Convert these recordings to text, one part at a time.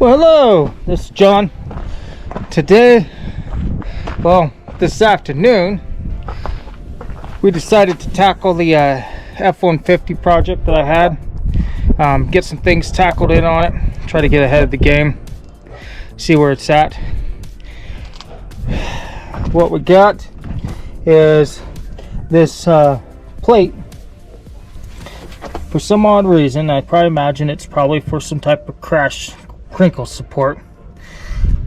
Well, hello, this is John. Today, this afternoon, we decided to tackle the F-150 project that I had. Get some things tackled in on it, try to get ahead of the game, see where it's at. What we got is this plate. For some odd reason, I probably imagine it's probably for some type of crash crinkle support.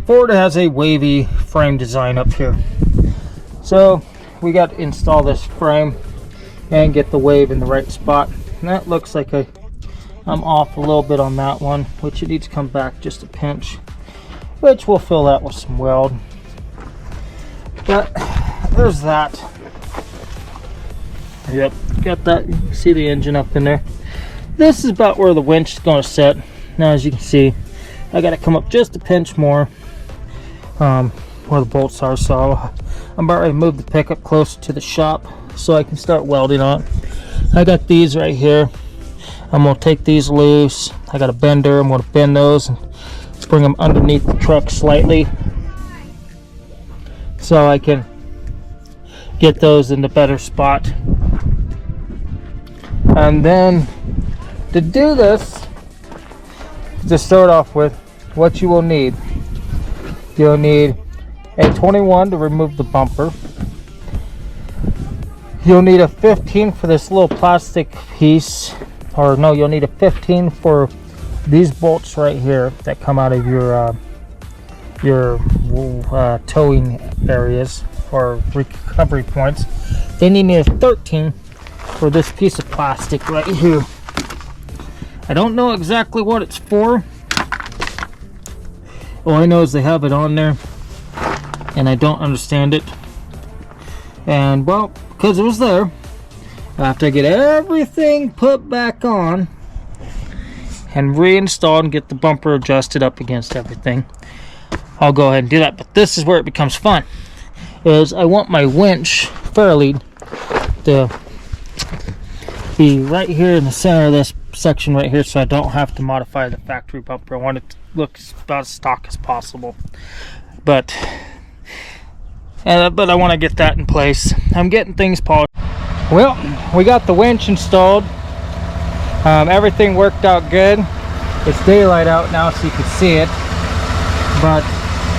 Ford has a wavy frame design up here, so we got to install this frame and get the wave in the right spot. And that looks like I'm off a little bit on that one, which it needs to come back just a pinch, which we'll fill that with some weld. But there's that. Yep, got that. You can see the engine up in there. This is about where the winch is going to sit. Now, as you can see, I got to come up just a pinch more where the bolts are, so I'm about ready to move the pickup closer to the shop so I can start welding on it. I got these right here. I'm going to take these loose. I got a bender. I'm going to bend those and bring them underneath the truck slightly so I can get those in the better spot. And then to do this, to start off with, what you will need, you'll need a 21 to remove the bumper. You'll need a 15 for this little plastic piece, or no, you'll need a 15 for these bolts right here that come out of your towing areas or recovery points. Then you need a 13 for this piece of plastic right here. I don't know exactly what it's for. All I know is they have it on there, and I don't understand it. And well, because it was there, after I get everything put back on and reinstalled and get the bumper adjusted up against everything, I'll go ahead and do that. But this is where it becomes fun. Is I want my winch fairly to be right here in the center of this section right here, so I don't have to modify the factory bumper. I want it to look about as stock as possible, but I want to get that in place. I'm getting things polished. Well, we got the winch installed. Everything worked out good. It's daylight out now, so you can see it, but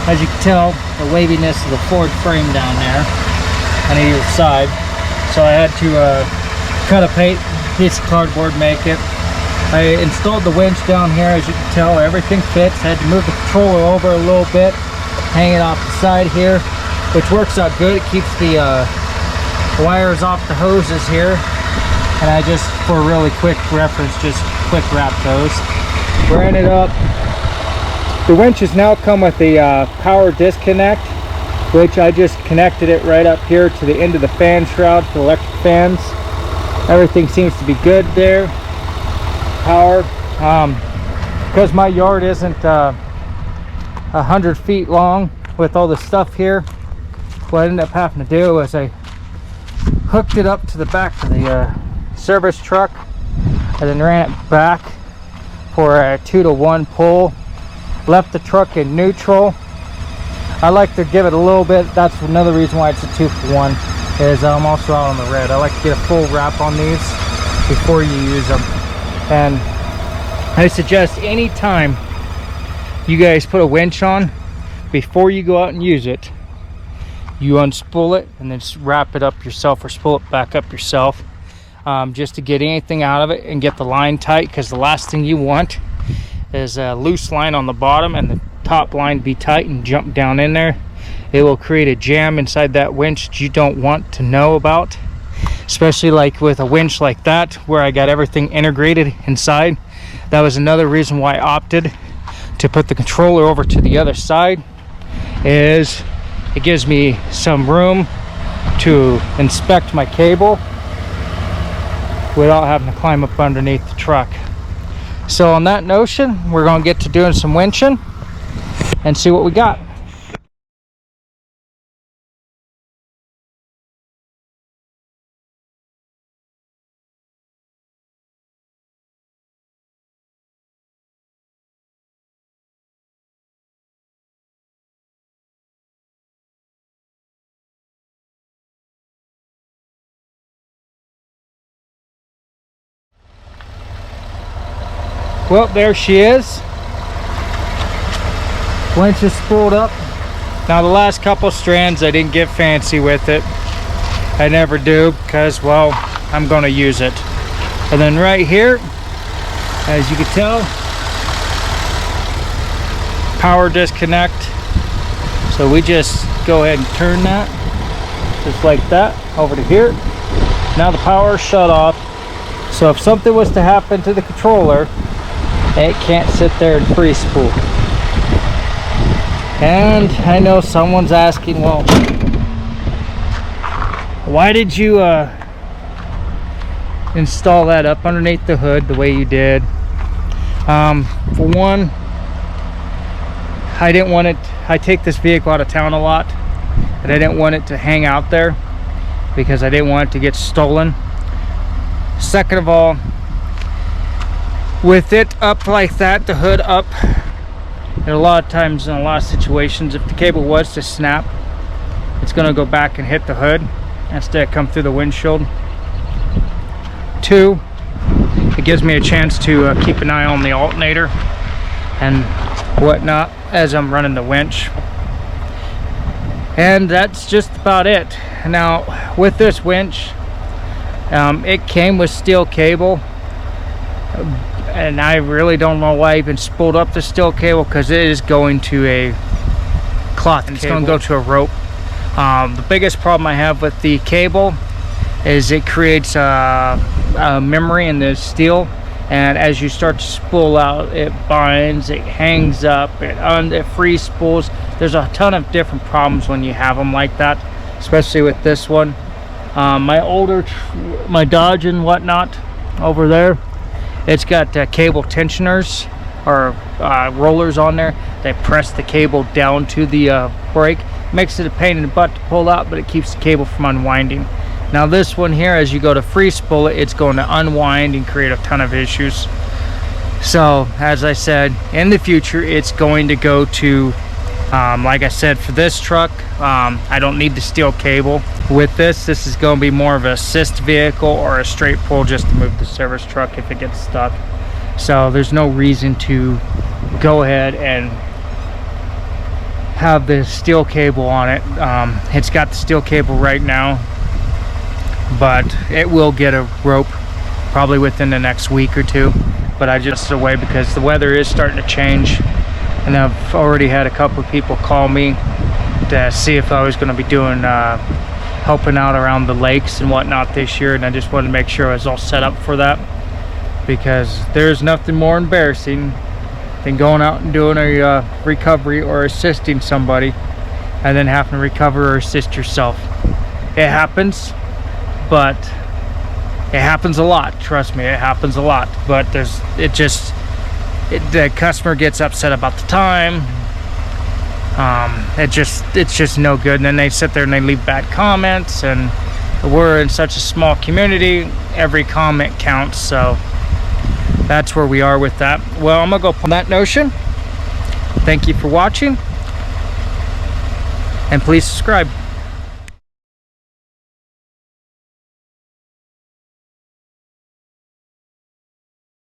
as you can tell, the waviness of the Ford frame down there on either side, so I had to cut a piece of cardboard, make it. I installed the winch down here. As you can tell, everything fits. I had to move the controller over a little bit, hang it off the side here, which works out good. It keeps the wires off the hoses here, and I just, for really quick reference, just quick wrap those. Ran it up. The winches now come with a power disconnect, which I just connected it right up here to the end of the fan shroud for electric fans. Everything seems to be good there. Power, because my yard isn't 100 feet long with all the stuff here, what I ended up having to do was I hooked it up to the back of the service truck and then ran it back for a 2-to-1 pull. Left the truck in neutral. I like to give it a little bit. That's another reason why it's a 2-for-1, is I'm also out on the red. I like to get a full wrap on these before you use them. And I suggest anytime you guys put a winch on, before you go out and use it, you unspool it and then wrap it up yourself or spool it back up yourself, just to get anything out of it and get the line tight, because the last thing you want is a loose line on the bottom and the top line be tight and jump down in there. It will create a jam inside that winch that you don't want to know about, especially like with a winch like that where I got everything integrated inside. That was another reason why I opted to put the controller over to the other side, is it gives me some room to inspect my cable without having to climb up underneath the truck. So on that notion, we're going to get to doing some winching and see what we got. Well, there she is. Winch is spooled up. Now the last couple strands, I didn't get fancy with it. I never do because, well, I'm gonna use it. And then right here, as you can tell, power disconnect. So we just go ahead and turn that, just like that, over to here. Now the power is shut off. So if something was to happen to the controller, it can't sit there and free spool. And I know someone's asking, well, why did you install that up underneath the hood the way you did? For one, I didn't want it, I take this vehicle out of town a lot, and I didn't want it to hang out there because I didn't want it to get stolen. Second of all, with it up like that, the hood up, and a lot of times in a lot of situations, if the cable was to snap, it's going to go back and hit the hood instead of come through the windshield. Two, it gives me a chance to keep an eye on the alternator and whatnot as I'm running the winch. And that's just about it. Now with this winch, it came with steel cable, and I really don't know why I even spooled up the steel cable, because it is going to a cloth and it's going to go to a rope. The biggest problem I have with the cable is it creates a memory in the steel, and as you start to spool out, it binds, it hangs up, it free spools. There's a ton of different problems when you have them like that, especially with this one. My Dodge and whatnot over there, it's got cable tensioners or rollers on there that press the cable down to the brake. Makes it a pain in the butt to pull out, but it keeps the cable from unwinding. Now this one here, as you go to free spool it, it's going to unwind and create a ton of issues. So as I said, in the future it's going to go to, like I said, for this truck, I don't need the steel cable. With this is going to be more of an assist vehicle or a straight pull just to move the service truck if it gets stuck. So there's no reason to go ahead and have the steel cable on it. It's got the steel cable right now, but it will get a rope probably within the next week or two. But I just away because the weather is starting to change, and I've already had a couple of people call me to see if I was going to be doing helping out around the lakes and whatnot this year, and I just wanted to make sure I was all set up for that, because there's nothing more embarrassing than going out and doing a recovery or assisting somebody and then having to recover or assist yourself. It happens, but it happens a lot. Trust me, it happens a lot. But the customer gets upset about the time. It's just no good, and then they sit there and they leave bad comments, and we're in such a small community, every comment counts. So that's where we are with that. Well, I'm gonna go on that notion. Thank you for watching, and please subscribe.